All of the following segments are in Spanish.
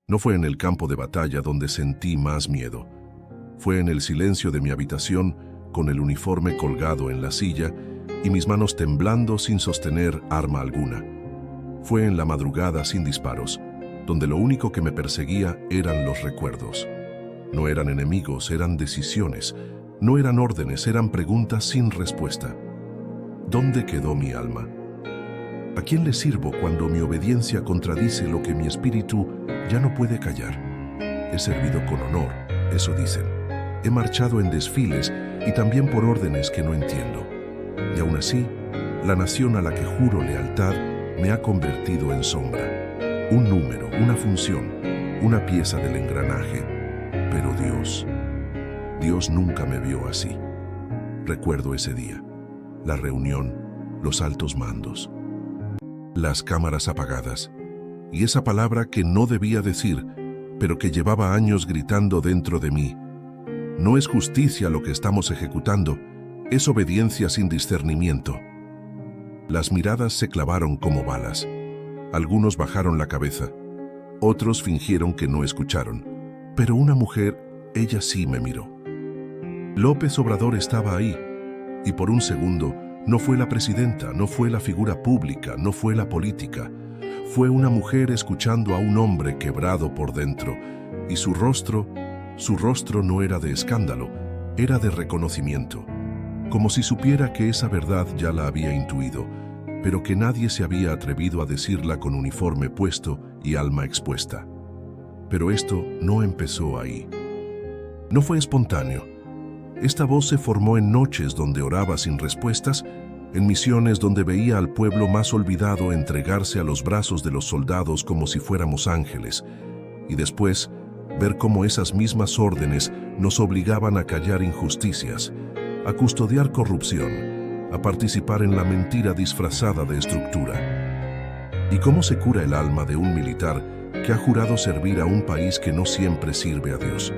No fue en el campo de batalla donde sentí más miedo. Fue en el silencio de mi habitación, con el uniforme colgado en la silla y mis manos temblando sin sostener arma alguna. Fue en la madrugada sin disparos, donde lo único que me perseguía eran los recuerdos. No eran enemigos, eran decisiones. No eran órdenes, eran preguntas sin respuesta. ¿Dónde quedó mi alma? ¿A quién le sirvo cuando mi obediencia contradice lo que mi espíritu ya no puede callar? He servido con honor, eso dicen. He marchado en desfiles y también por órdenes que no entiendo. Y aún así, la nación a la que juro lealtad me ha convertido en sombra. Un número, una función, una pieza del engranaje. Pero Dios nunca me vio así. Recuerdo ese día, la reunión, los altos mandos, las cámaras apagadas, y esa palabra que no debía decir, pero que llevaba años gritando dentro de mí. No es justicia lo que estamos ejecutando, es obediencia sin discernimiento. Las miradas se clavaron como balas. Algunos bajaron la cabeza, otros fingieron que no escucharon, pero una mujer, ella sí me miró. López Obrador estaba ahí, y por un segundo no fue la presidenta, no fue la figura pública, no fue la política. Fue una mujer escuchando a un hombre quebrado por dentro, y su rostro no era de escándalo, era de reconocimiento, como si supiera que esa verdad ya la había intuido, pero que nadie se había atrevido a decirla con uniforme puesto y alma expuesta. Pero esto no empezó ahí. No fue espontáneo. Esta voz se formó en noches donde oraba sin respuestas, en misiones donde veía al pueblo más olvidado entregarse a los brazos de los soldados como si fuéramos ángeles, y después ver cómo esas mismas órdenes nos obligaban a callar injusticias, a custodiar corrupción, a participar en la mentira disfrazada de estructura. ¿Y cómo se cura el alma de un militar que ha jurado servir a un país que no siempre sirve a Dios?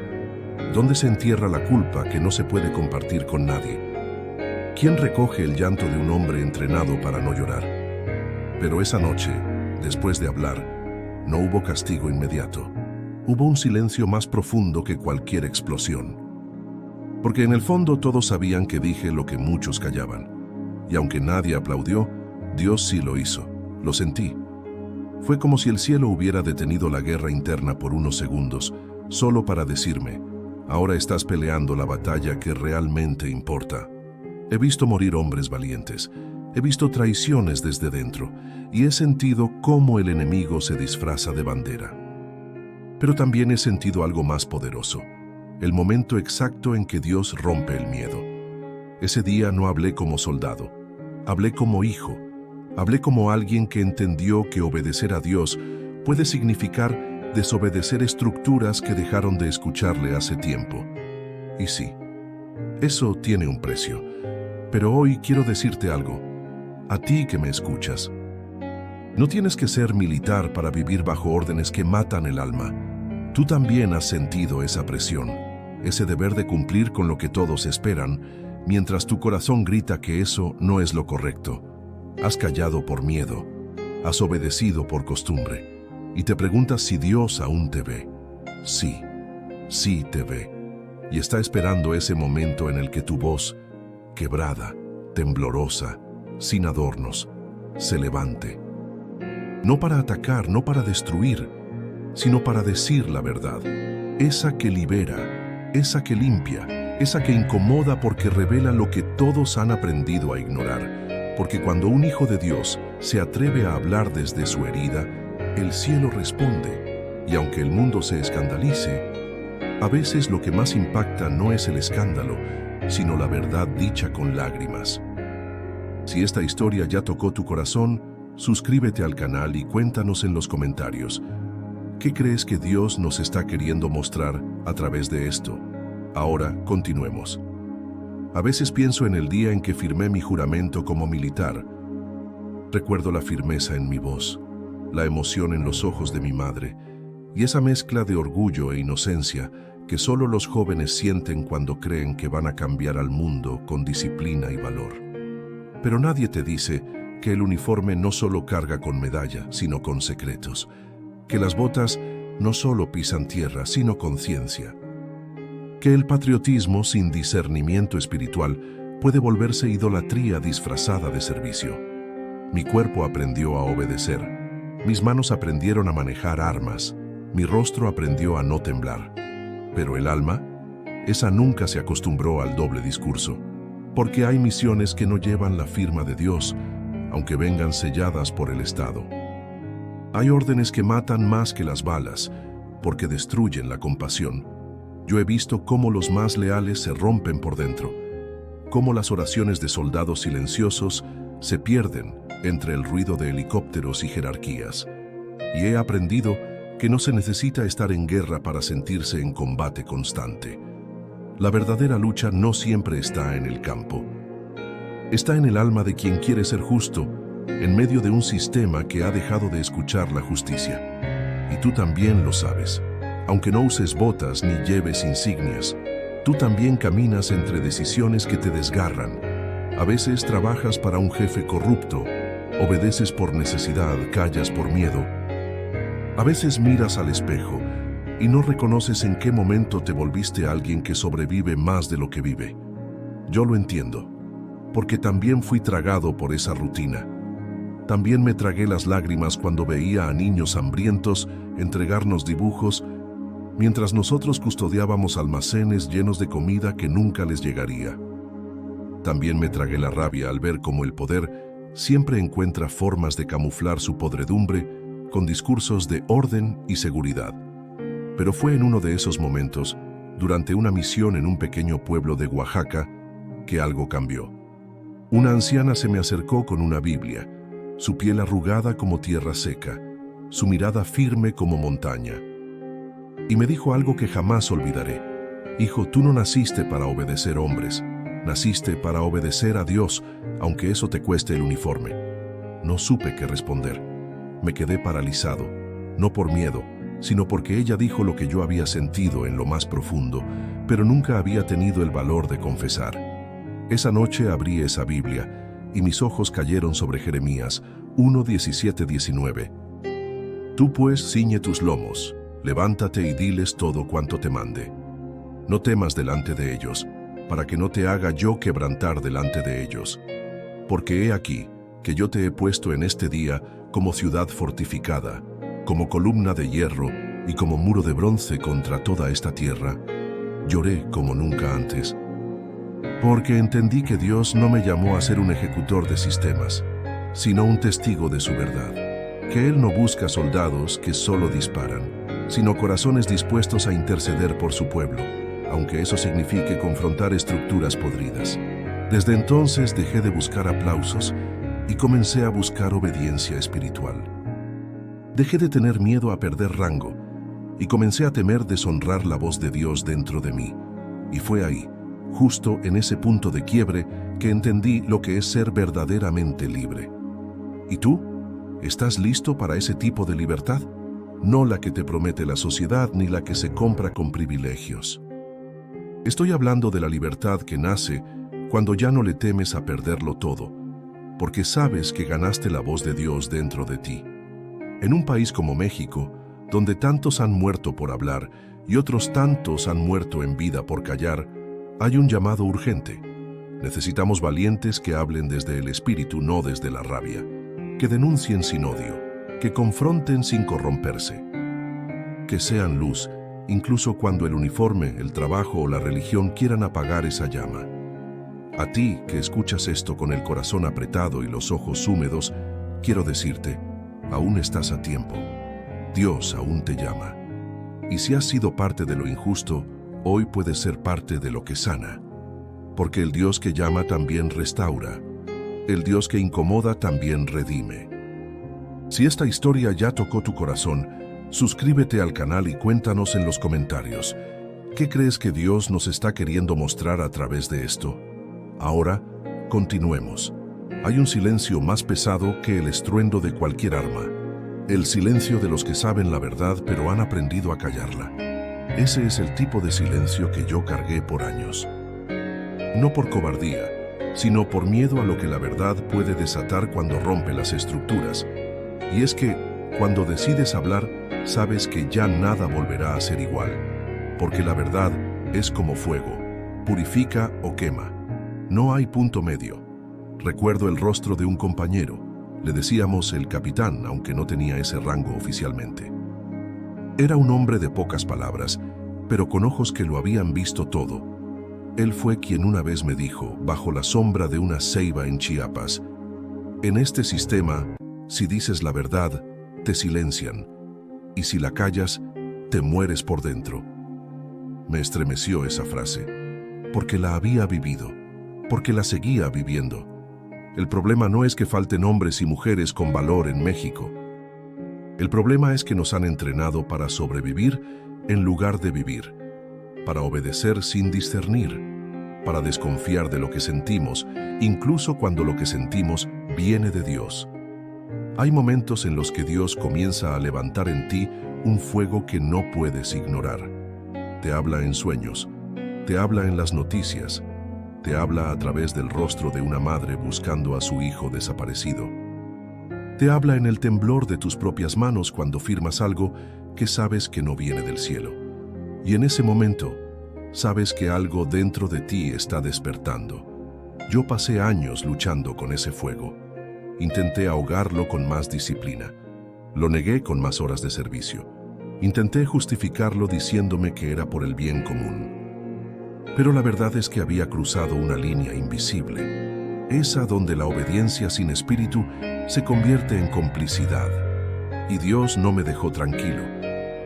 ¿Dónde se entierra la culpa que no se puede compartir con nadie? ¿Quién recoge el llanto de un hombre entrenado para no llorar? Pero esa noche, después de hablar, no hubo castigo inmediato. Hubo un silencio más profundo que cualquier explosión. Porque en el fondo todos sabían que dije lo que muchos callaban. Y aunque nadie aplaudió, Dios sí lo hizo. Lo sentí. Fue como si el cielo hubiera detenido la guerra interna por unos segundos, solo para decirme: ahora estás peleando la batalla que realmente importa. He visto morir hombres valientes, he visto traiciones desde dentro, y he sentido cómo el enemigo se disfraza de bandera. Pero también he sentido algo más poderoso, el momento exacto en que Dios rompe el miedo. Ese día no hablé como soldado, hablé como hijo, hablé como alguien que entendió que obedecer a Dios puede significar desobedecer estructuras que dejaron de escucharle hace tiempo. Y sí, eso tiene un precio. Pero hoy quiero decirte algo, a ti que me escuchas. No tienes que ser militar para vivir bajo órdenes que matan el alma. Tú también has sentido esa presión, ese deber de cumplir con lo que todos esperan, mientras tu corazón grita que eso no es lo correcto. Has callado por miedo, has obedecido por costumbre. Y te preguntas si Dios aún te ve. Sí, sí te ve. Y está esperando ese momento en el que tu voz, quebrada, temblorosa, sin adornos, se levante. No para atacar, no para destruir, sino para decir la verdad. Esa que libera, esa que limpia, esa que incomoda porque revela lo que todos han aprendido a ignorar. Porque cuando un hijo de Dios se atreve a hablar desde su herida, el cielo responde, y aunque el mundo se escandalice, a veces lo que más impacta no es el escándalo, sino la verdad dicha con lágrimas. Si esta historia ya tocó tu corazón, suscríbete al canal y cuéntanos en los comentarios. ¿Qué crees que Dios nos está queriendo mostrar a través de esto? Ahora, continuemos. A veces pienso en el día en que firmé mi juramento como militar. Recuerdo la firmeza en mi voz, la emoción en los ojos de mi madre y esa mezcla de orgullo e inocencia que solo los jóvenes sienten cuando creen que van a cambiar al mundo con disciplina y valor. Pero nadie te dice que el uniforme no solo carga con medalla, sino con secretos, que las botas no solo pisan tierra, sino conciencia. Que el patriotismo sin discernimiento espiritual puede volverse idolatría disfrazada de servicio. Mi cuerpo aprendió a obedecer, mis manos aprendieron a manejar armas, mi rostro aprendió a no temblar. Pero el alma, esa nunca se acostumbró al doble discurso, porque hay misiones que no llevan la firma de Dios, aunque vengan selladas por el Estado. Hay órdenes que matan más que las balas, porque destruyen la compasión. Yo he visto cómo los más leales se rompen por dentro, cómo las oraciones de soldados silenciosos se pierden entre el ruido de helicópteros y jerarquías. Y he aprendido que no se necesita estar en guerra para sentirse en combate constante. La verdadera lucha no siempre está en el campo. Está en el alma de quien quiere ser justo, en medio de un sistema que ha dejado de escuchar la justicia. Y tú también lo sabes. Aunque no uses botas ni lleves insignias, tú también caminas entre decisiones que te desgarran. A veces trabajas para un jefe corrupto, obedeces por necesidad, callas por miedo. A veces miras al espejo y no reconoces en qué momento te volviste alguien que sobrevive más de lo que vive. Yo lo entiendo, porque también fui tragado por esa rutina. También me tragué las lágrimas cuando veía a niños hambrientos entregarnos dibujos, mientras nosotros custodiábamos almacenes llenos de comida que nunca les llegaría. También me tragué la rabia al ver cómo el poder siempre encuentra formas de camuflar su podredumbre con discursos de orden y seguridad. Pero fue en uno de esos momentos, durante una misión en un pequeño pueblo de Oaxaca, que algo cambió. Una anciana se me acercó con una Biblia, su piel arrugada como tierra seca, su mirada firme como montaña. Y me dijo algo que jamás olvidaré. Hijo, tú no naciste para obedecer hombres, naciste para obedecer a Dios, aunque eso te cueste el uniforme. No supe qué responder. Me quedé paralizado, no por miedo, sino porque ella dijo lo que yo había sentido en lo más profundo, pero nunca había tenido el valor de confesar. Esa noche abrí esa Biblia y mis ojos cayeron sobre Jeremías 1:17-19. Tú pues ciñe tus lomos, levántate y diles todo cuanto te mande. No temas delante de ellos, para que no te haga yo quebrantar delante de ellos. Porque he aquí que yo te he puesto en este día como ciudad fortificada, como columna de hierro y como muro de bronce contra toda esta tierra. Lloré como nunca antes, porque entendí que Dios no me llamó a ser un ejecutor de sistemas, sino un testigo de su verdad, que Él no busca soldados que solo disparan, sino corazones dispuestos a interceder por su pueblo, aunque eso signifique confrontar estructuras podridas. Desde entonces dejé de buscar aplausos y comencé a buscar obediencia espiritual. Dejé de tener miedo a perder rango y comencé a temer deshonrar la voz de Dios dentro de mí. Y fue ahí, justo en ese punto de quiebre, que entendí lo que es ser verdaderamente libre. ¿Y tú? ¿Estás listo para ese tipo de libertad? No la que te promete la sociedad ni la que se compra con privilegios. Estoy hablando de la libertad que nace cuando ya no le temes a perderlo todo, porque sabes que ganaste la voz de Dios dentro de ti. En un país como México, donde tantos han muerto por hablar y otros tantos han muerto en vida por callar, hay un llamado urgente. Necesitamos valientes que hablen desde el espíritu, no desde la rabia, que denuncien sin odio, que confronten sin corromperse, que sean luz, incluso cuando el uniforme, el trabajo o la religión quieran apagar esa llama. A ti, que escuchas esto con el corazón apretado y los ojos húmedos, quiero decirte, aún estás a tiempo. Dios aún te llama. Y si has sido parte de lo injusto, hoy puedes ser parte de lo que sana. Porque el Dios que llama también restaura. El Dios que incomoda también redime. Si esta historia ya tocó tu corazón, suscríbete al canal y cuéntanos en los comentarios. ¿Qué crees que Dios nos está queriendo mostrar a través de esto? Ahora, continuemos. Hay un silencio más pesado que el estruendo de cualquier arma. El silencio de los que saben la verdad pero han aprendido a callarla. Ese es el tipo de silencio que yo cargué por años. No por cobardía, sino por miedo a lo que la verdad puede desatar cuando rompe las estructuras. Y es que, cuando decides hablar, sabes que ya nada volverá a ser igual, porque la verdad es como fuego, purifica o quema. No hay punto medio. Recuerdo el rostro de un compañero. Le decíamos el capitán, aunque no tenía ese rango oficialmente. Era un hombre de pocas palabras, pero con ojos que lo habían visto todo. Él fue quien una vez me dijo, bajo la sombra de una ceiba en Chiapas: en este sistema, si dices la verdad, te silencian, y si la callas, te mueres por dentro. Me estremeció esa frase, porque la había vivido, porque la seguía viviendo. El problema no es que falten hombres y mujeres con valor en México. El problema es que nos han entrenado para sobrevivir en lugar de vivir, para obedecer sin discernir, para desconfiar de lo que sentimos, incluso cuando lo que sentimos viene de Dios. Hay momentos en los que Dios comienza a levantar en ti un fuego que no puedes ignorar. Te habla en sueños, te habla en las noticias, te habla a través del rostro de una madre buscando a su hijo desaparecido. Te habla en el temblor de tus propias manos cuando firmas algo que sabes que no viene del cielo. Y en ese momento, sabes que algo dentro de ti está despertando. Yo pasé años luchando con ese fuego. Intenté ahogarlo con más disciplina. Lo negué con más horas de servicio. Intenté justificarlo diciéndome que era por el bien común. Pero la verdad es que había cruzado una línea invisible, esa donde la obediencia sin espíritu se convierte en complicidad. Y Dios no me dejó tranquilo,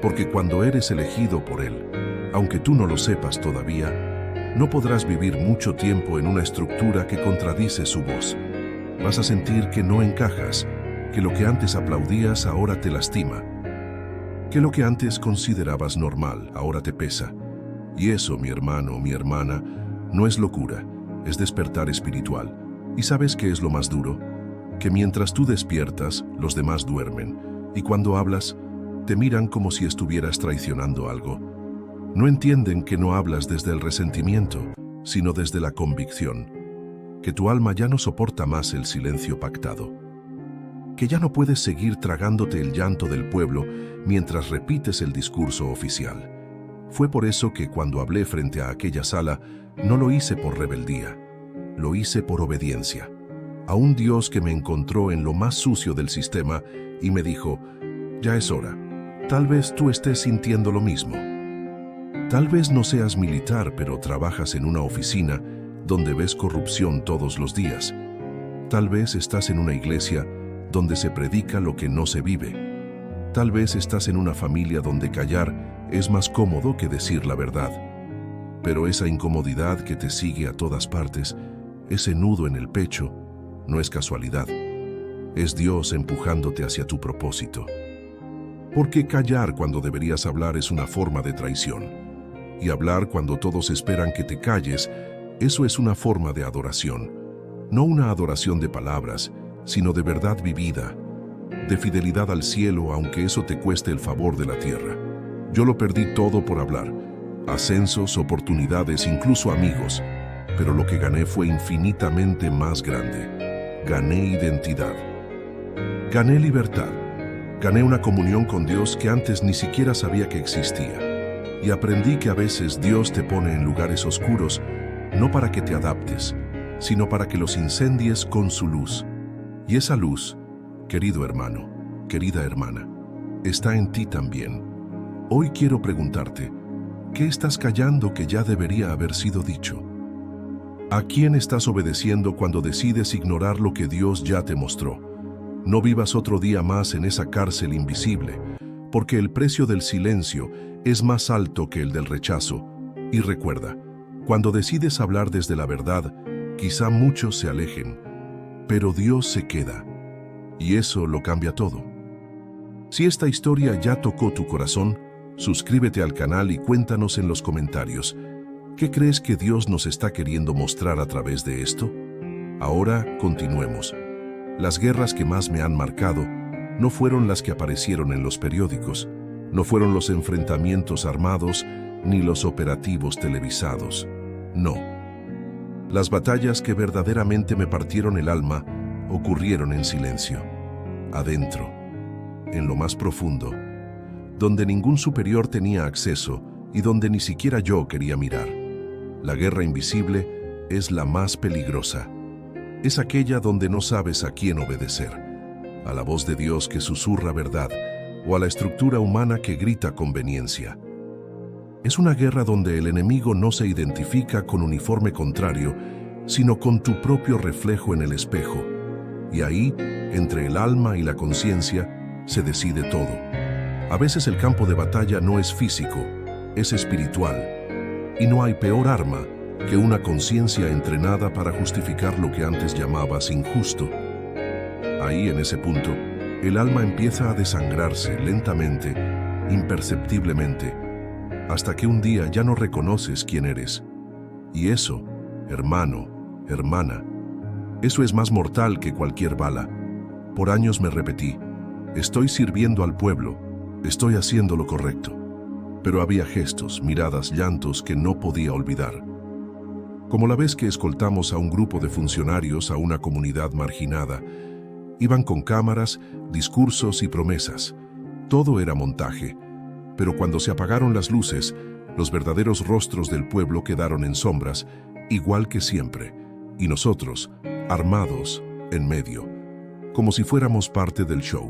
porque cuando eres elegido por Él, aunque tú no lo sepas todavía, no podrás vivir mucho tiempo en una estructura que contradice su voz. Vas a sentir que no encajas, que lo que antes aplaudías ahora te lastima, que lo que antes considerabas normal ahora te pesa. Y eso, mi hermano, mi hermana, no es locura, es despertar espiritual. ¿Y sabes qué es lo más duro? Que mientras tú despiertas, los demás duermen, y cuando hablas, te miran como si estuvieras traicionando algo. No entienden que no hablas desde el resentimiento, sino desde la convicción, que tu alma ya no soporta más el silencio pactado, que ya no puedes seguir tragándote el llanto del pueblo mientras repites el discurso oficial. Fue por eso que cuando hablé frente a aquella sala, no lo hice por rebeldía, lo hice por obediencia, a un Dios que me encontró en lo más sucio del sistema y me dijo: ya es hora, tal vez tú estés sintiendo lo mismo. Tal vez no seas militar, pero trabajas en una oficina donde ves corrupción todos los días. Tal vez estás en una iglesia donde se predica lo que no se vive. Tal vez estás en una familia donde callar es más cómodo que decir la verdad. Pero esa incomodidad que te sigue a todas partes, ese nudo en el pecho, no es casualidad. Es Dios empujándote hacia tu propósito. Porque callar cuando deberías hablar es una forma de traición. Y hablar cuando todos esperan que te calles, eso es una forma de adoración. No una adoración de palabras, sino de verdad vivida, de fidelidad al cielo, aunque eso te cueste el favor de la tierra. Yo lo perdí todo por hablar. Ascensos, oportunidades, incluso amigos. Pero lo que gané fue infinitamente más grande. Gané identidad. Gané libertad. Gané una comunión con Dios que antes ni siquiera sabía que existía. Y aprendí que a veces Dios te pone en lugares oscuros, no para que te adaptes, sino para que los incendies con su luz. Y esa luz, querido hermano, querida hermana, está en ti también. Hoy quiero preguntarte, ¿qué estás callando que ya debería haber sido dicho? ¿A quién estás obedeciendo cuando decides ignorar lo que Dios ya te mostró? No vivas otro día más en esa cárcel invisible, porque el precio del silencio es más alto que el del rechazo. Y recuerda, cuando decides hablar desde la verdad, quizá muchos se alejen, pero Dios se queda. Y eso lo cambia todo. Si esta historia ya tocó tu corazón, suscríbete al canal y cuéntanos en los comentarios, ¿qué crees que Dios nos está queriendo mostrar a través de esto? Ahora, continuemos. Las guerras que más me han marcado no fueron las que aparecieron en los periódicos, no fueron los enfrentamientos armados ni los operativos televisados. No. Las batallas que verdaderamente me partieron el alma ocurrieron en silencio, adentro, en lo más profundo, donde ningún superior tenía acceso y donde ni siquiera yo quería mirar. La guerra invisible es la más peligrosa. Es aquella donde no sabes a quién obedecer, a la voz de Dios que susurra verdad o a la estructura humana que grita conveniencia. Es una guerra donde el enemigo no se identifica con uniforme contrario, sino con tu propio reflejo en el espejo. Y ahí, entre el alma y la conciencia, se decide todo. A veces el campo de batalla no es físico, es espiritual. Y no hay peor arma que una conciencia entrenada para justificar lo que antes llamabas injusto. Ahí, en ese punto, el alma empieza a desangrarse lentamente, imperceptiblemente, hasta que un día ya no reconoces quién eres. Y eso, hermano, hermana, eso es más mortal que cualquier bala. Por años me repetí, estoy sirviendo al pueblo, estoy haciendo lo correcto. Pero había gestos, miradas, llantos que no podía olvidar. Como la vez que escoltamos a un grupo de funcionarios a una comunidad marginada, iban con cámaras, discursos y promesas. Todo era montaje, pero cuando se apagaron las luces, los verdaderos rostros del pueblo quedaron en sombras, igual que siempre, y nosotros, armados, en medio, como si fuéramos parte del show.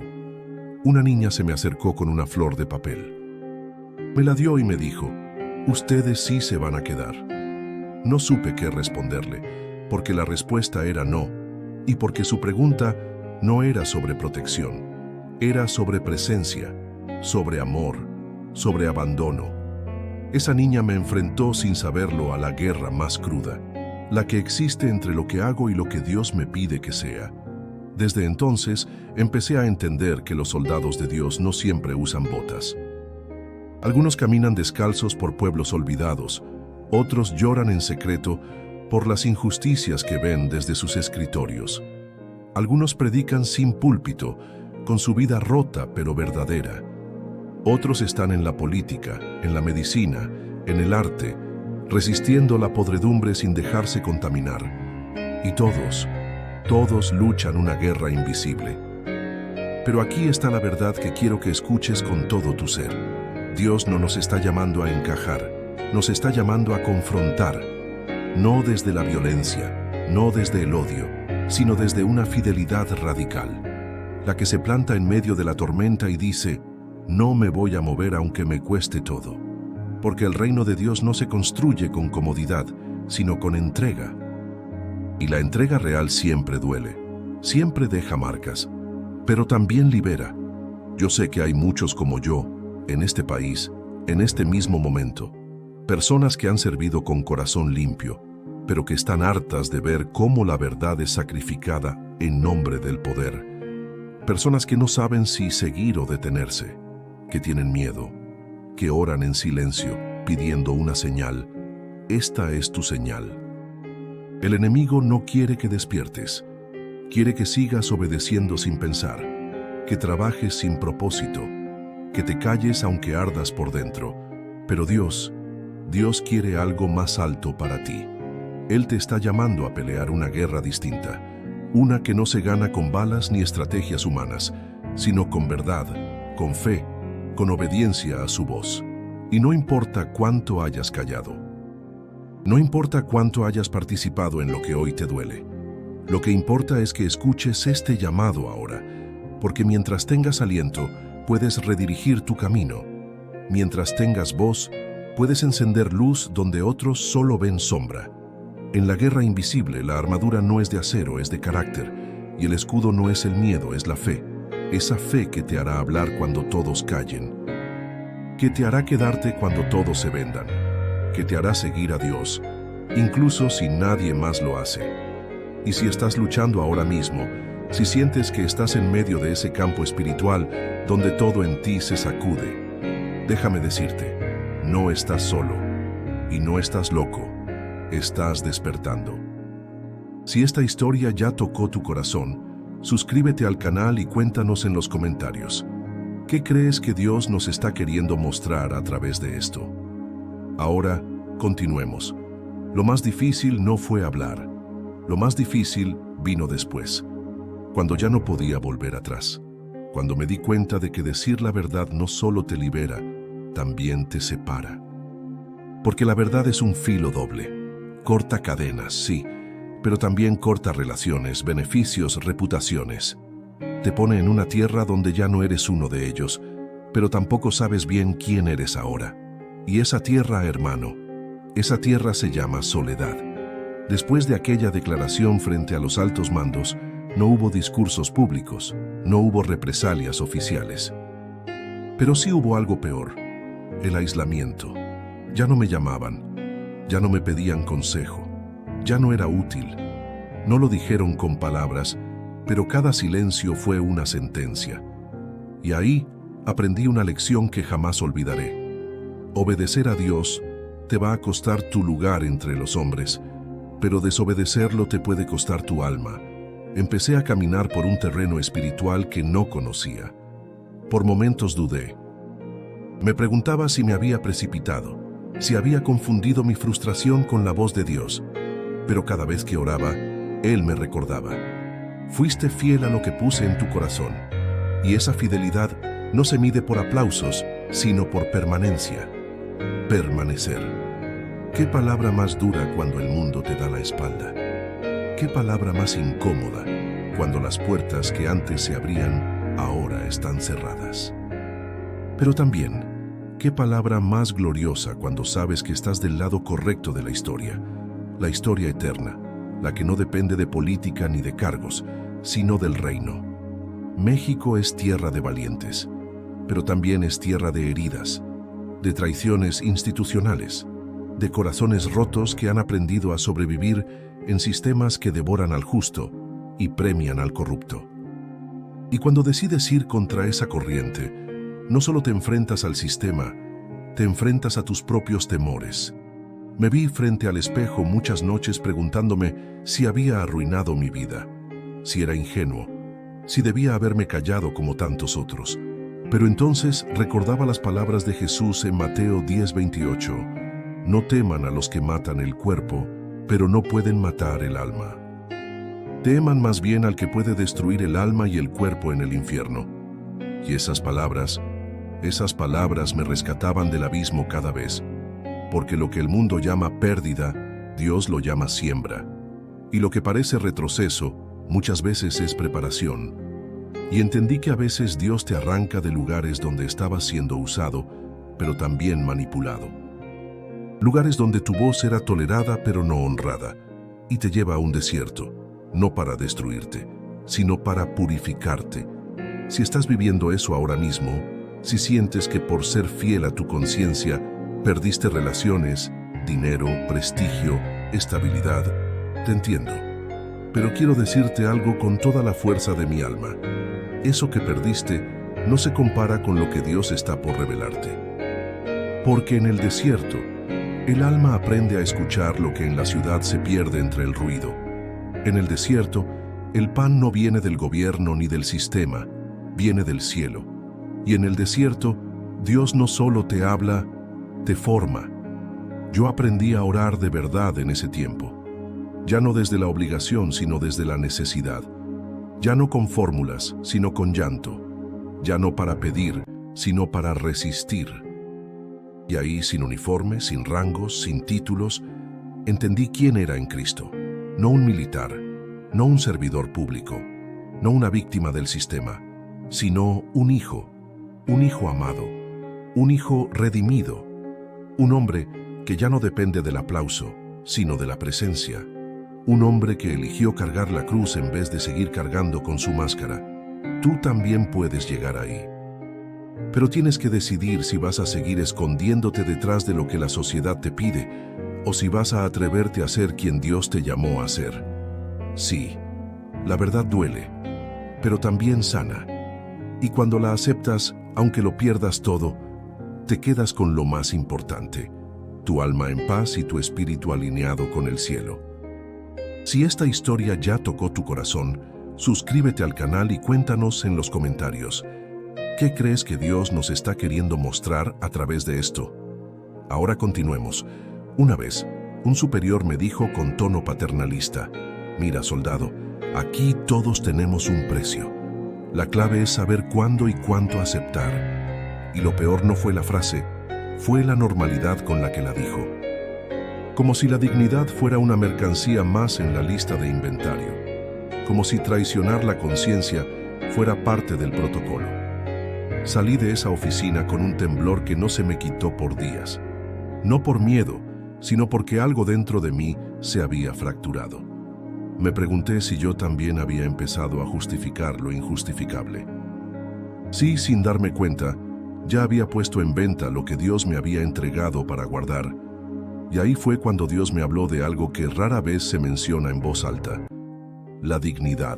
Una niña se me acercó con una flor de papel. Me la dio y me dijo, ustedes sí se van a quedar. No supe qué responderle, porque la respuesta era no, y porque su pregunta no era sobre protección, era sobre presencia, sobre amor, sobre abandono. Esa niña me enfrentó sin saberlo a la guerra más cruda, la que existe entre lo que hago y lo que Dios me pide que sea. Desde entonces, empecé a entender que los soldados de Dios no siempre usan botas. Algunos caminan descalzos por pueblos olvidados, otros lloran en secreto por las injusticias que ven desde sus escritorios. Algunos predican sin púlpito, con su vida rota pero verdadera. Otros están en la política, en la medicina, en el arte, resistiendo la podredumbre sin dejarse contaminar. Y todos luchan una guerra invisible. Pero aquí está la verdad que quiero que escuches con todo tu ser. Dios no nos está llamando a encajar, nos está llamando a confrontar, no desde la violencia, no desde el odio, sino desde una fidelidad radical, la que se planta en medio de la tormenta y dice, no me voy a mover aunque me cueste todo, porque el reino de Dios no se construye con comodidad, sino con entrega. Y la entrega real siempre duele, siempre deja marcas, pero también libera. Yo sé que hay muchos como yo, en este país, en este mismo momento, personas que han servido con corazón limpio, pero que están hartas de ver cómo la verdad es sacrificada en nombre del poder. Personas que no saben si seguir o detenerse, que tienen miedo, que oran en silencio, pidiendo una señal. Esta es tu señal. El enemigo no quiere que despiertes, quiere que sigas obedeciendo sin pensar, que trabajes sin propósito, que te calles aunque ardas por dentro. Pero Dios quiere algo más alto para ti. Él te está llamando a pelear una guerra distinta, una que no se gana con balas ni estrategias humanas, sino con verdad, con fe, con obediencia a su voz. Y no importa cuánto hayas callado, no importa cuánto hayas participado en lo que hoy te duele, lo que importa es que escuches este llamado ahora, porque mientras tengas aliento, puedes redirigir tu camino. Mientras tengas voz, puedes encender luz donde otros solo ven sombra. En la guerra invisible, la armadura no es de acero, es de carácter, y el escudo no es el miedo, es la fe. Esa fe que te hará hablar cuando todos callen, que te hará quedarte cuando todos se vendan, que te hará seguir a Dios, incluso si nadie más lo hace. Y si estás luchando ahora mismo, si sientes que estás en medio de ese campo espiritual donde todo en ti se sacude, déjame decirte, no estás solo y no estás loco, estás despertando. Si esta historia ya tocó tu corazón, suscríbete al canal y cuéntanos en los comentarios. ¿Qué crees que Dios nos está queriendo mostrar a través de esto? Ahora, continuemos. Lo más difícil no fue hablar. Lo más difícil vino después, cuando ya no podía volver atrás. cuando me di cuenta de que decir la verdad no solo te libera, también te separa. Porque la verdad es un filo doble. Corta cadenas, sí, pero también corta relaciones, beneficios, reputaciones. Te pone en una tierra donde ya no eres uno de ellos, pero tampoco sabes bien quién eres ahora. Y esa tierra, hermano, esa tierra se llama soledad. Después de aquella declaración frente a los altos mandos, no hubo discursos públicos, no hubo represalias oficiales. Pero sí hubo algo peor, el aislamiento. Ya no me llamaban, ya no me pedían consejo, ya no era útil. No lo dijeron con palabras, pero cada silencio fue una sentencia. Y ahí aprendí una lección que jamás olvidaré. Obedecer a Dios te va a costar tu lugar entre los hombres, pero desobedecerlo te puede costar tu alma. Empecé a caminar por un terreno espiritual que no conocía. Por momentos dudé. Me preguntaba si me había precipitado, si había confundido mi frustración con la voz de Dios. Pero cada vez que oraba, Él me recordaba: fuiste fiel a lo que puse en tu corazón. Y esa fidelidad no se mide por aplausos, sino por permanencia. Permanecer. ¿Qué palabra más dura cuando el mundo te da la espalda? ¿Qué palabra más incómoda cuando las puertas que antes se abrían ahora están cerradas? Pero también, ¿qué palabra más gloriosa cuando sabes que estás del lado correcto de la historia eterna, la que no depende de política ni de cargos, sino del reino? México es tierra de valientes, pero también es tierra de heridas, de traiciones institucionales, de corazones rotos que han aprendido a sobrevivir en sistemas que devoran al justo y premian al corrupto. Y cuando decides ir contra esa corriente, no solo te enfrentas al sistema, te enfrentas a tus propios temores. Me vi frente al espejo muchas noches preguntándome si había arruinado mi vida, si era ingenuo, si debía haberme callado como tantos otros. Pero entonces recordaba las palabras de Jesús en Mateo 10:28. No teman a los que matan el cuerpo, pero no pueden matar el alma. Teman más bien al que puede destruir el alma y el cuerpo en el infierno. Y esas palabras me rescataban del abismo cada vez, porque lo que el mundo llama pérdida, Dios lo llama siembra. Y lo que parece retroceso, muchas veces es preparación. Y entendí que a veces Dios te arranca de lugares donde estabas siendo usado, pero también manipulado. Lugares donde tu voz era tolerada pero no honrada, y te lleva a un desierto, no para destruirte, sino para purificarte. Si estás viviendo eso ahora mismo, si sientes que por ser fiel a tu conciencia perdiste relaciones, dinero, prestigio, estabilidad, te entiendo. Pero quiero decirte algo con toda la fuerza de mi alma. Eso que perdiste no se compara con lo que Dios está por revelarte. Porque en el desierto, el alma aprende a escuchar lo que en la ciudad se pierde entre el ruido. En el desierto, el pan no viene del gobierno ni del sistema, viene del cielo. Y en el desierto, Dios no solo te habla, te forma. Yo aprendí a orar de verdad en ese tiempo. Ya no desde la obligación, sino desde la necesidad. Ya no con fórmulas, sino con llanto. Ya no para pedir, sino para resistir. Y ahí, sin uniforme, sin rangos, sin títulos, entendí quién era en Cristo. No un militar, no un servidor público, no una víctima del sistema, sino un hijo amado, un hijo redimido, un hombre que ya no depende del aplauso, sino de la presencia, un hombre que eligió cargar la cruz en vez de seguir cargando con su máscara. Tú también puedes llegar ahí. Pero tienes que decidir si vas a seguir escondiéndote detrás de lo que la sociedad te pide o si vas a atreverte a ser quien Dios te llamó a ser. Sí, la verdad duele, pero también sana. Y cuando la aceptas, aunque lo pierdas todo, te quedas con lo más importante, tu alma en paz y tu espíritu alineado con el cielo. Si esta historia ya tocó tu corazón, suscríbete al canal y cuéntanos en los comentarios. ¿Qué crees que Dios nos está queriendo mostrar a través de esto? Ahora continuemos. Una vez, un superior me dijo con tono paternalista: mira, soldado, aquí todos tenemos un precio. La clave es saber cuándo y cuánto aceptar. Y lo peor no fue la frase, fue la normalidad con la que la dijo. Como si la dignidad fuera una mercancía más en la lista de inventario. Como si traicionar la conciencia fuera parte del protocolo. Salí de esa oficina con un temblor que no se me quitó por días. No por miedo, sino porque algo dentro de mí se había fracturado. Me pregunté si yo también había empezado a justificar lo injustificable. Sí, sin darme cuenta, ya había puesto en venta lo que Dios me había entregado para guardar. Y ahí fue cuando Dios me habló de algo que rara vez se menciona en voz alta: la dignidad.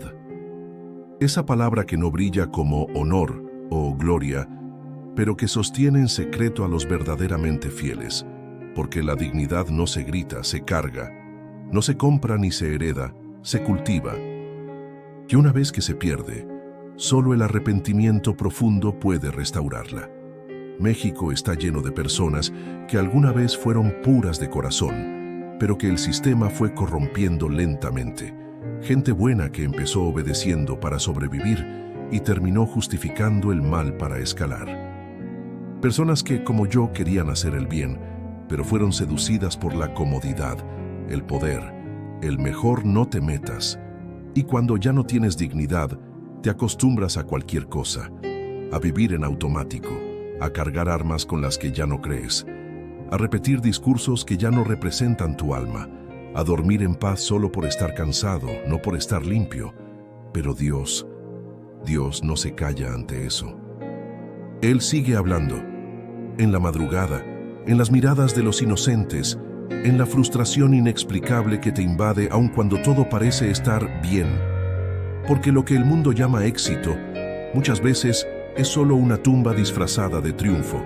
Esa palabra que no brilla como honor o gloria, pero que sostiene en secreto a los verdaderamente fieles, porque la dignidad no se grita, se carga, no se compra ni se hereda, se cultiva. Y una vez que se pierde, solo el arrepentimiento profundo puede restaurarla. México está lleno de personas que alguna vez fueron puras de corazón, pero que el sistema fue corrompiendo lentamente. Gente buena que empezó obedeciendo para sobrevivir y terminó justificando el mal para escalar. Personas que, como yo, querían hacer el bien, pero fueron seducidas por la comodidad, el poder, el mejor no te metas. Y cuando ya no tienes dignidad, te acostumbras a cualquier cosa, a vivir en automático, a cargar armas con las que ya no crees, a repetir discursos que ya no representan tu alma, a dormir en paz solo por estar cansado, no por estar limpio. Pero Dios no se calla ante eso. Él sigue hablando. En la madrugada, en las miradas de los inocentes, en la frustración inexplicable que te invade aun cuando todo parece estar bien. Porque lo que el mundo llama éxito, muchas veces es solo una tumba disfrazada de triunfo.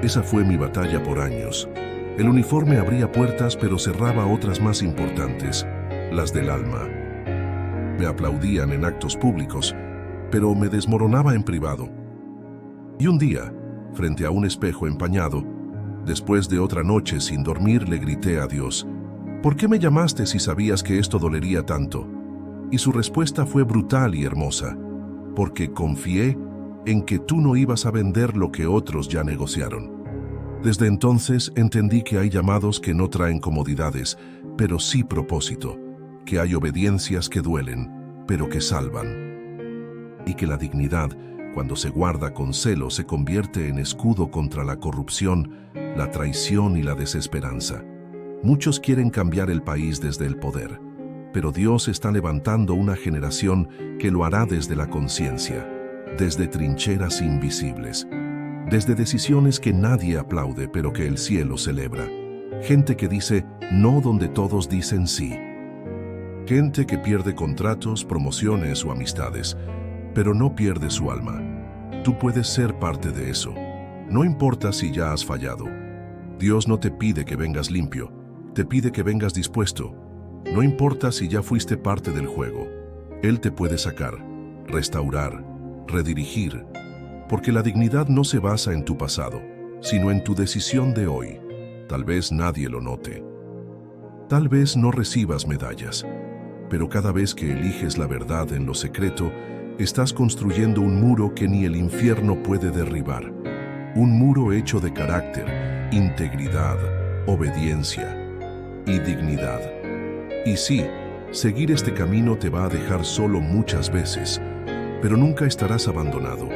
Esa fue mi batalla por años. El uniforme abría puertas pero cerraba otras más importantes, las del alma. Me aplaudían en actos públicos, pero me desmoronaba en privado. Y un día, frente a un espejo empañado, después de otra noche sin dormir, le grité a Dios: ¿por qué me llamaste si sabías que esto dolería tanto? Y su respuesta fue brutal y hermosa: porque confié en que tú no ibas a vender lo que otros ya negociaron. Desde entonces entendí que hay llamados que no traen comodidades, pero sí propósito, que hay obediencias que duelen, pero que salvan. Y que la dignidad, cuando se guarda con celo, se convierte en escudo contra la corrupción, la traición y la desesperanza. Muchos quieren cambiar el país desde el poder, pero Dios está levantando una generación que lo hará desde la conciencia, desde trincheras invisibles, desde decisiones que nadie aplaude pero que el cielo celebra. Gente que dice no donde todos dicen sí. Gente que pierde contratos, promociones o amistades, pero no pierde su alma. Tú puedes ser parte de eso. No importa si ya has fallado. Dios no te pide que vengas limpio, te pide que vengas dispuesto. No importa si ya fuiste parte del juego. Él te puede sacar, restaurar, redirigir, porque la dignidad no se basa en tu pasado, sino en tu decisión de hoy. Tal vez nadie lo note. Tal vez no recibas medallas, pero cada vez que eliges la verdad en lo secreto, estás construyendo un muro que ni el infierno puede derribar. Un muro hecho de carácter, integridad, obediencia y dignidad. Y sí, seguir este camino te va a dejar solo muchas veces, pero nunca estarás abandonado,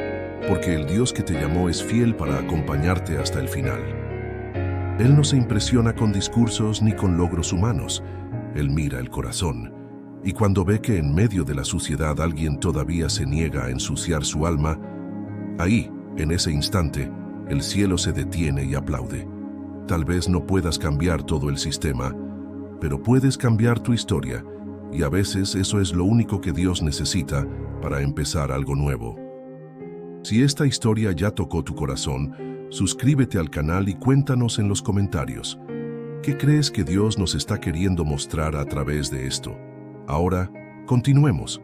porque el Dios que te llamó es fiel para acompañarte hasta el final. Él no se impresiona con discursos ni con logros humanos. Él mira el corazón. Y cuando ve que en medio de la suciedad alguien todavía se niega a ensuciar su alma, ahí, en ese instante, el cielo se detiene y aplaude. Tal vez no puedas cambiar todo el sistema, pero puedes cambiar tu historia, y a veces eso es lo único que Dios necesita para empezar algo nuevo. Si esta historia ya tocó tu corazón, suscríbete al canal y cuéntanos en los comentarios. ¿Qué crees que Dios nos está queriendo mostrar a través de esto? Ahora, continuemos.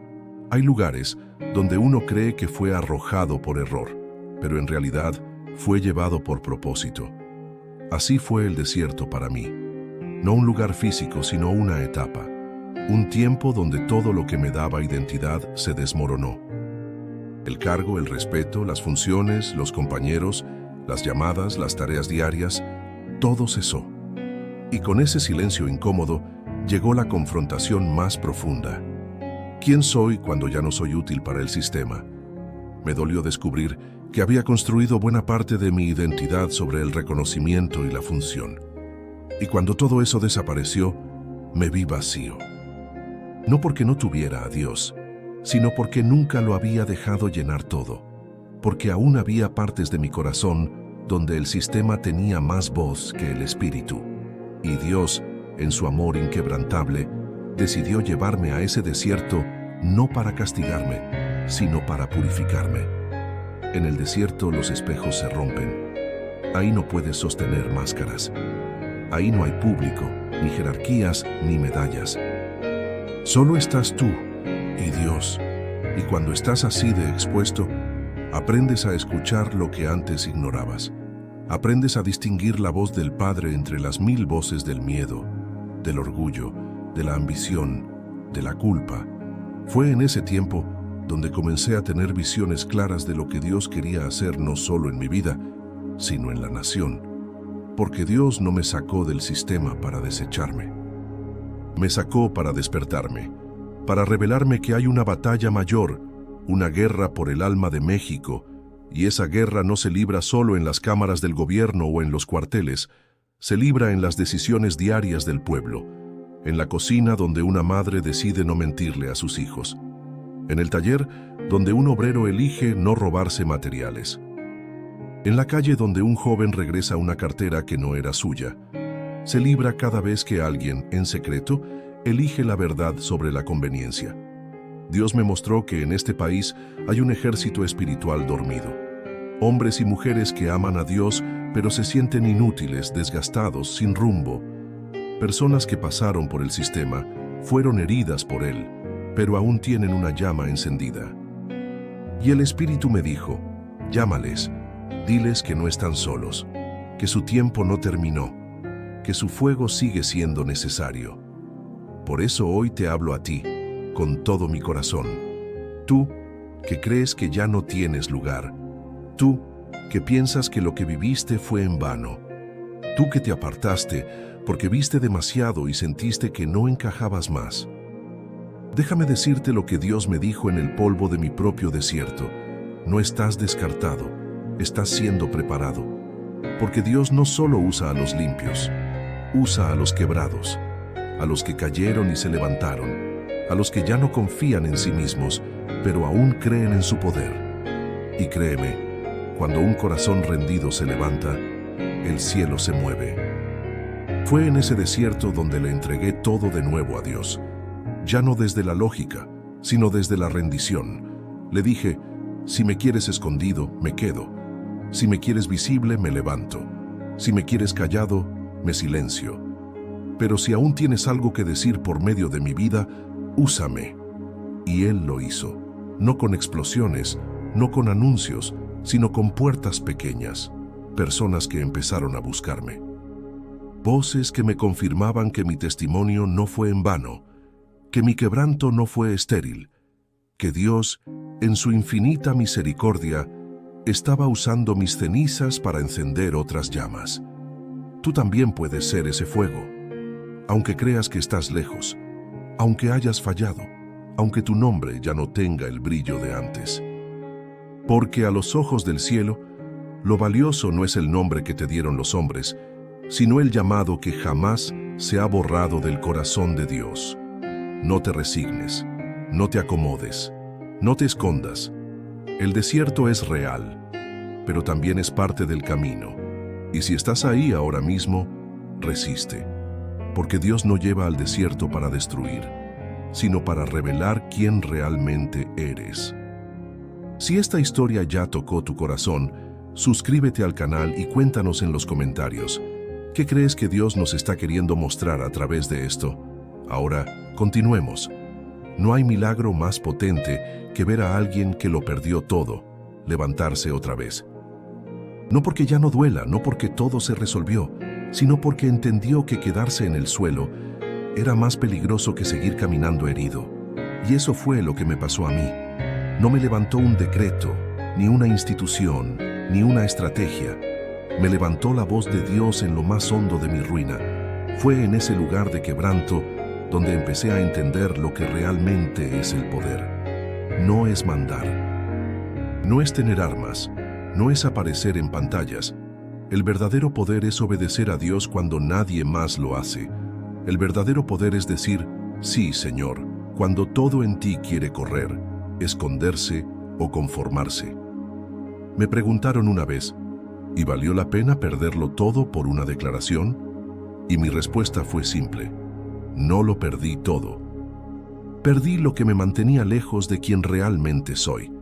Hay lugares donde uno cree que fue arrojado por error, pero en realidad fue llevado por propósito. Así fue el desierto para mí. No un lugar físico, sino una etapa. Un tiempo donde todo lo que me daba identidad se desmoronó. El cargo, el respeto, las funciones, los compañeros, las llamadas, las tareas diarias, todo cesó. Y con ese silencio incómodo llegó la confrontación más profunda. ¿Quién soy cuando ya no soy útil para el sistema? Me dolió descubrir que había construido buena parte de mi identidad sobre el reconocimiento y la función. Y cuando todo eso desapareció, me vi vacío. No porque no tuviera a Dios, sino porque nunca lo había dejado llenar todo, porque aún había partes de mi corazón donde el sistema tenía más voz que el espíritu. Y Dios, en su amor inquebrantable, decidió llevarme a ese desierto no para castigarme, sino para purificarme. En el desierto los espejos se rompen. Ahí no puedes sostener máscaras. Ahí no hay público, ni jerarquías, ni medallas. Solo estás tú y Dios. Y cuando estás así de expuesto, aprendes a escuchar lo que antes ignorabas. Aprendes a distinguir la voz del Padre entre las 1000 voces del miedo, del orgullo, de la ambición, de la culpa. Fue en ese tiempo donde comencé a tener visiones claras de lo que Dios quería hacer no solo en mi vida, sino en la nación. Porque Dios no me sacó del sistema para desecharme. Me sacó para despertarme, para revelarme que hay una batalla mayor, una guerra por el alma de México, y esa guerra no se libra solo en las cámaras del gobierno o en los cuarteles, se libra en las decisiones diarias del pueblo, en la cocina donde una madre decide no mentirle a sus hijos, en el taller donde un obrero elige no robarse materiales, en la calle donde un joven regresa una cartera que no era suya. Se libra cada vez que alguien, en secreto, elige la verdad sobre la conveniencia. Dios me mostró que en este país hay un ejército espiritual dormido. Hombres y mujeres que aman a Dios, pero se sienten inútiles, desgastados, sin rumbo. Personas que pasaron por el sistema, fueron heridas por él, pero aún tienen una llama encendida. Y el Espíritu me dijo, llámales, diles que no están solos, que su tiempo no terminó, que su fuego sigue siendo necesario. Por eso hoy te hablo a ti, con todo mi corazón. Tú, que crees que ya no tienes lugar. Tú, que piensas que lo que viviste fue en vano. Tú que te apartaste porque viste demasiado y sentiste que no encajabas más. Déjame decirte lo que Dios me dijo en el polvo de mi propio desierto. No estás descartado, estás siendo preparado. Porque Dios no solo usa a los limpios, usa a los quebrados, a los que cayeron y se levantaron, a los que ya no confían en sí mismos, pero aún creen en su poder. Y créeme, cuando un corazón rendido se levanta, el cielo se mueve. Fue en ese desierto donde le entregué todo de nuevo a Dios, ya no desde la lógica, sino desde la rendición. Le dije, si me quieres escondido, me quedo. Si me quieres visible, me levanto. Si me quieres callado, me silencio. Pero si aún tienes algo que decir por medio de mi vida, úsame. Y Él lo hizo, no con explosiones, no con anuncios, sino con puertas pequeñas, personas que empezaron a buscarme. Voces que me confirmaban que mi testimonio no fue en vano, que mi quebranto no fue estéril, que Dios, en su infinita misericordia, estaba usando mis cenizas para encender otras llamas. Tú también puedes ser ese fuego, aunque creas que estás lejos, aunque hayas fallado, aunque tu nombre ya no tenga el brillo de antes. Porque a los ojos del cielo, lo valioso no es el nombre que te dieron los hombres, sino el llamado que jamás se ha borrado del corazón de Dios. No te resignes, no te acomodes, no te escondas. El desierto es real, pero también es parte del camino. Y si estás ahí ahora mismo, resiste, porque Dios no lleva al desierto para destruir, sino para revelar quién realmente eres. Si esta historia ya tocó tu corazón, suscríbete al canal y cuéntanos en los comentarios, ¿qué crees que Dios nos está queriendo mostrar a través de esto? Ahora, continuemos. No hay milagro más potente que ver a alguien que lo perdió todo, levantarse otra vez. No porque ya no duela, no porque todo se resolvió, sino porque entendió que quedarse en el suelo era más peligroso que seguir caminando herido. Y eso fue lo que me pasó a mí. No me levantó un decreto, ni una institución, ni una estrategia. Me levantó la voz de Dios en lo más hondo de mi ruina. Fue en ese lugar de quebranto donde empecé a entender lo que realmente es el poder. No es mandar. No es tener armas. No es aparecer en pantallas. El verdadero poder es obedecer a Dios cuando nadie más lo hace. El verdadero poder es decir, sí, Señor, cuando todo en ti quiere correr, esconderse o conformarse. Me preguntaron una vez, ¿y valió la pena perderlo todo por una declaración? Y mi respuesta fue simple, no lo perdí todo. Perdí lo que me mantenía lejos de quien realmente soy.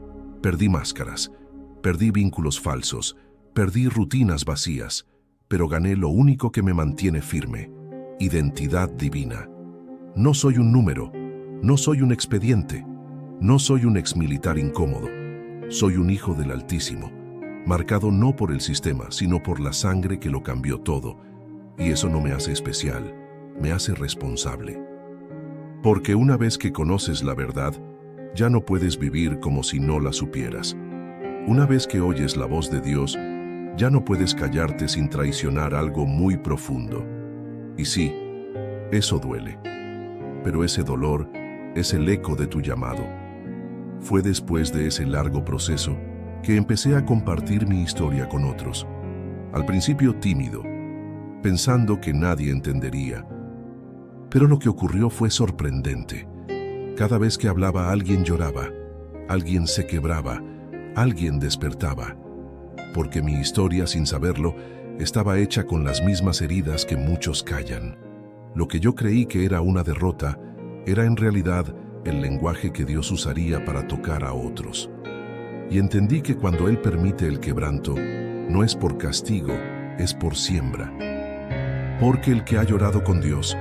Perdí máscaras, perdí vínculos falsos, perdí rutinas vacías, pero gané lo único que me mantiene firme, identidad divina. No soy un número, no soy un expediente, no soy un exmilitar incómodo. Soy un hijo del Altísimo, marcado no por el sistema, sino por la sangre que lo cambió todo. Y eso no me hace especial, me hace responsable. Porque una vez que conoces la verdad, ya no puedes vivir como si no la supieras. Una vez que oyes la voz de Dios, ya no puedes callarte sin traicionar algo muy profundo. Y sí, eso duele. Pero ese dolor es el eco de tu llamado. Fue después de ese largo proceso que empecé a compartir mi historia con otros. Al principio tímido, pensando que nadie entendería. Pero lo que ocurrió fue sorprendente. Cada vez que hablaba alguien lloraba, alguien se quebraba, alguien despertaba. Porque mi historia, sin saberlo, estaba hecha con las mismas heridas que muchos callan. Lo que yo creí que era una derrota, era en realidad el lenguaje que Dios usaría para tocar a otros. Y entendí que cuando Él permite el quebranto, no es por castigo, es por siembra. Porque el que ha llorado con Dios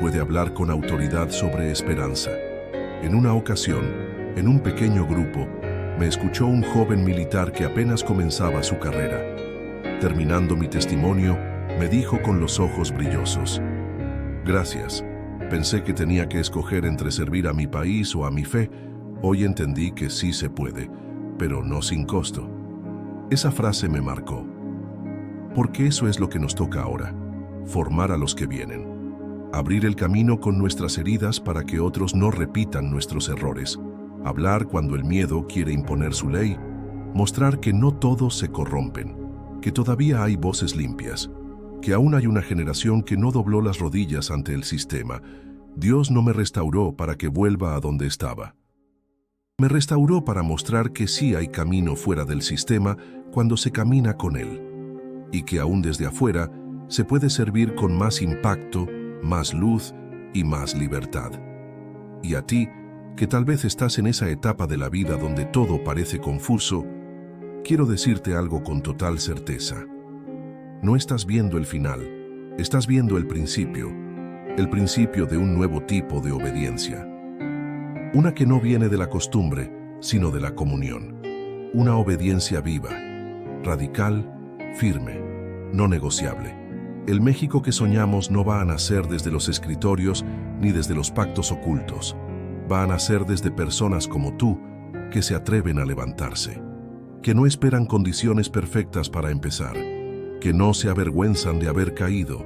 puede hablar con autoridad sobre esperanza. En una ocasión, en un pequeño grupo, me escuchó un joven militar que apenas comenzaba su carrera. Terminando mi testimonio, me dijo con los ojos brillosos, «Gracias. Pensé que tenía que escoger entre servir a mi país o a mi fe. Hoy entendí que sí se puede, pero no sin costo». Esa frase me marcó. Porque eso es lo que nos toca ahora, formar a los que vienen. Abrir el camino con nuestras heridas para que otros no repitan nuestros errores. Hablar cuando el miedo quiere imponer su ley. Mostrar que no todos se corrompen, que todavía hay voces limpias, que aún hay una generación que no dobló las rodillas ante el sistema. Dios no me restauró para que vuelva a donde estaba. Me restauró para mostrar que sí hay camino fuera del sistema cuando se camina con Él, y que aún desde afuera se puede servir con más impacto, más luz y más libertad. Y a ti, que tal vez estás en esa etapa de la vida donde todo parece confuso, quiero decirte algo con total certeza. No estás viendo el final, estás viendo el principio de un nuevo tipo de obediencia. Una que no viene de la costumbre, sino de la comunión. Una obediencia viva, radical, firme, no negociable. El México que soñamos no va a nacer desde los escritorios ni desde los pactos ocultos. Va a nacer desde personas como tú que se atreven a levantarse, que no esperan condiciones perfectas para empezar, que no se avergüenzan de haber caído,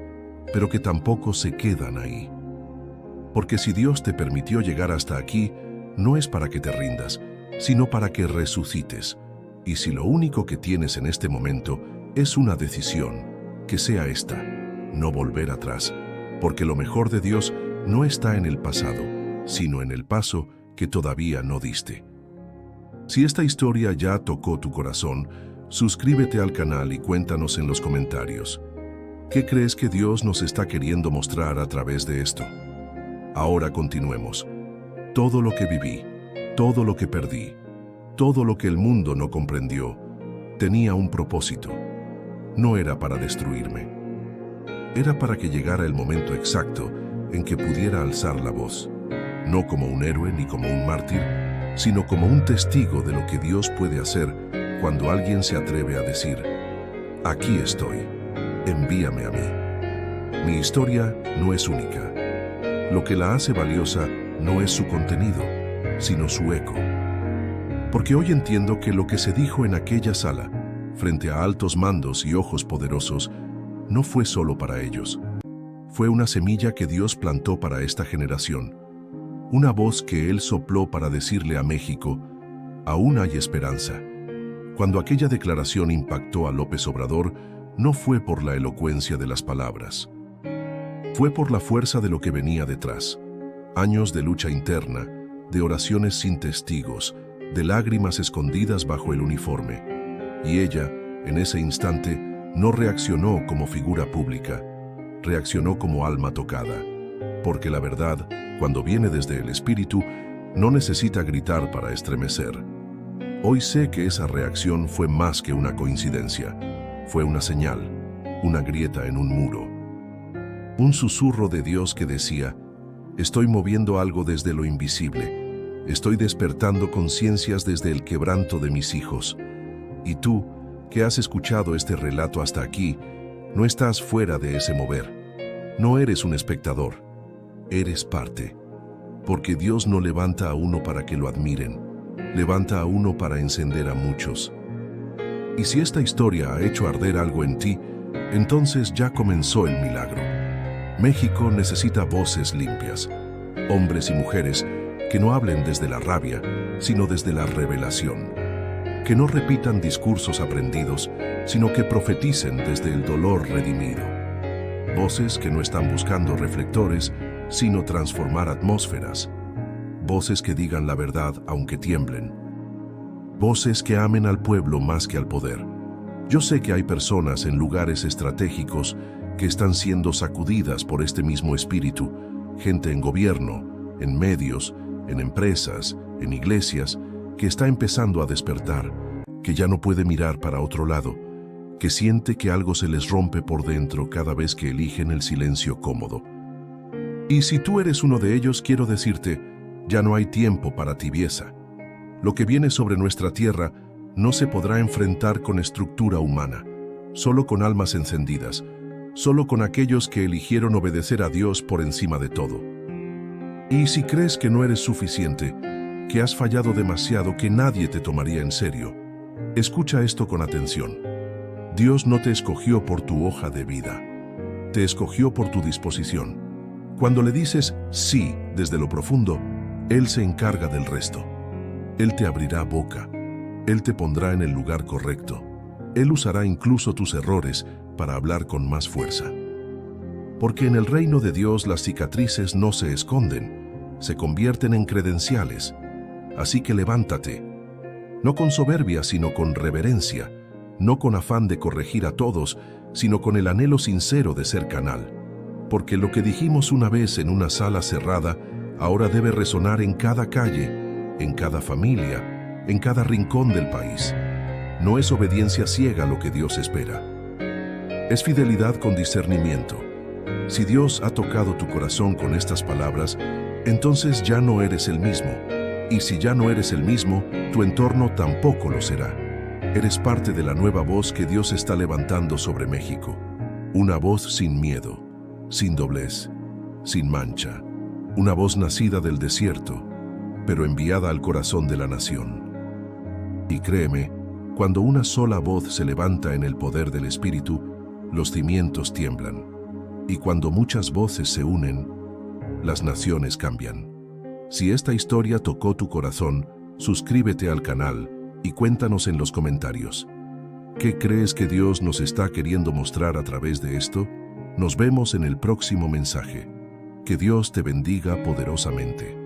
pero que tampoco se quedan ahí. Porque si Dios te permitió llegar hasta aquí, no es para que te rindas, sino para que resucites. Y si lo único que tienes en este momento es una decisión, que sea esta, no volver atrás, porque lo mejor de Dios no está en el pasado, sino en el paso que todavía no diste. Si esta historia ya tocó tu corazón, suscríbete al canal y cuéntanos en los comentarios. ¿Qué crees que Dios nos está queriendo mostrar a través de esto? Ahora continuemos. Todo lo que viví, todo lo que perdí, todo lo que el mundo no comprendió, tenía un propósito. No era para destruirme. Era para que llegara el momento exacto en que pudiera alzar la voz. No como un héroe ni como un mártir, sino como un testigo de lo que Dios puede hacer cuando alguien se atreve a decir, aquí estoy, envíame a mí. Mi historia no es única. Lo que la hace valiosa no es su contenido, sino su eco. Porque hoy entiendo que lo que se dijo en aquella sala, frente a altos mandos y ojos poderosos, no fue solo para ellos. Fue una semilla que Dios plantó para esta generación. Una voz que Él sopló para decirle a México: aún hay esperanza. Cuando aquella declaración impactó a López Obrador, no fue por la elocuencia de las palabras. Fue por la fuerza de lo que venía detrás. Años de lucha interna, de oraciones sin testigos, de lágrimas escondidas bajo el uniforme. Y ella, en ese instante, no reaccionó como figura pública, reaccionó como alma tocada. Porque la verdad, cuando viene desde el espíritu, no necesita gritar para estremecer. Hoy sé que esa reacción fue más que una coincidencia. Fue una señal, una grieta en un muro. Un susurro de Dios que decía: estoy moviendo algo desde lo invisible. Estoy despertando conciencias desde el quebranto de mis hijos. Y tú, que has escuchado este relato hasta aquí, no estás fuera de ese mover. No eres un espectador. Eres parte. Porque Dios no levanta a uno para que lo admiren. Levanta a uno para encender a muchos. Y si esta historia ha hecho arder algo en ti, entonces ya comenzó el milagro. México necesita voces limpias, hombres y mujeres que no hablen desde la rabia, sino desde la revelación. Que no repitan discursos aprendidos, sino que profeticen desde el dolor redimido. Voces que no están buscando reflectores, sino transformar atmósferas. Voces que digan la verdad aunque tiemblen. Voces que amen al pueblo más que al poder. Yo sé que hay personas en lugares estratégicos que están siendo sacudidas por este mismo espíritu, gente en gobierno, en medios, en empresas, en iglesias, que está empezando a despertar, que ya no puede mirar para otro lado, que siente que algo se les rompe por dentro cada vez que eligen el silencio cómodo. Y si tú eres uno de ellos, quiero decirte: ya no hay tiempo para tibieza. Lo que viene sobre nuestra tierra no se podrá enfrentar con estructura humana, solo con almas encendidas, solo con aquellos que eligieron obedecer a Dios por encima de todo. Y si crees que no eres suficiente, que has fallado demasiado, que nadie te tomaría en serio, escucha esto con atención. Dios no te escogió por tu hoja de vida, te escogió por tu disposición. Cuando le dices sí desde lo profundo, Él se encarga del resto. Él te abrirá boca. Él te pondrá en el lugar correcto. Él usará incluso tus errores para hablar con más fuerza. Porque en el reino de Dios las cicatrices no se esconden, se convierten en credenciales. Así que levántate, no con soberbia, sino con reverencia, no con afán de corregir a todos, sino con el anhelo sincero de ser canal. Porque lo que dijimos una vez en una sala cerrada, ahora debe resonar en cada calle, en cada familia, en cada rincón del país. No es obediencia ciega lo que Dios espera. Es fidelidad con discernimiento. Si Dios ha tocado tu corazón con estas palabras, entonces ya no eres el mismo. Y si ya no eres el mismo, tu entorno tampoco lo será. Eres parte de la nueva voz que Dios está levantando sobre México. Una voz sin miedo, sin doblez, sin mancha. Una voz nacida del desierto, pero enviada al corazón de la nación. Y créeme, cuando una sola voz se levanta en el poder del Espíritu, los cimientos tiemblan. Y cuando muchas voces se unen, las naciones cambian. Si esta historia tocó tu corazón, suscríbete al canal y cuéntanos en los comentarios. ¿Qué crees que Dios nos está queriendo mostrar a través de esto? Nos vemos en el próximo mensaje. Que Dios te bendiga poderosamente.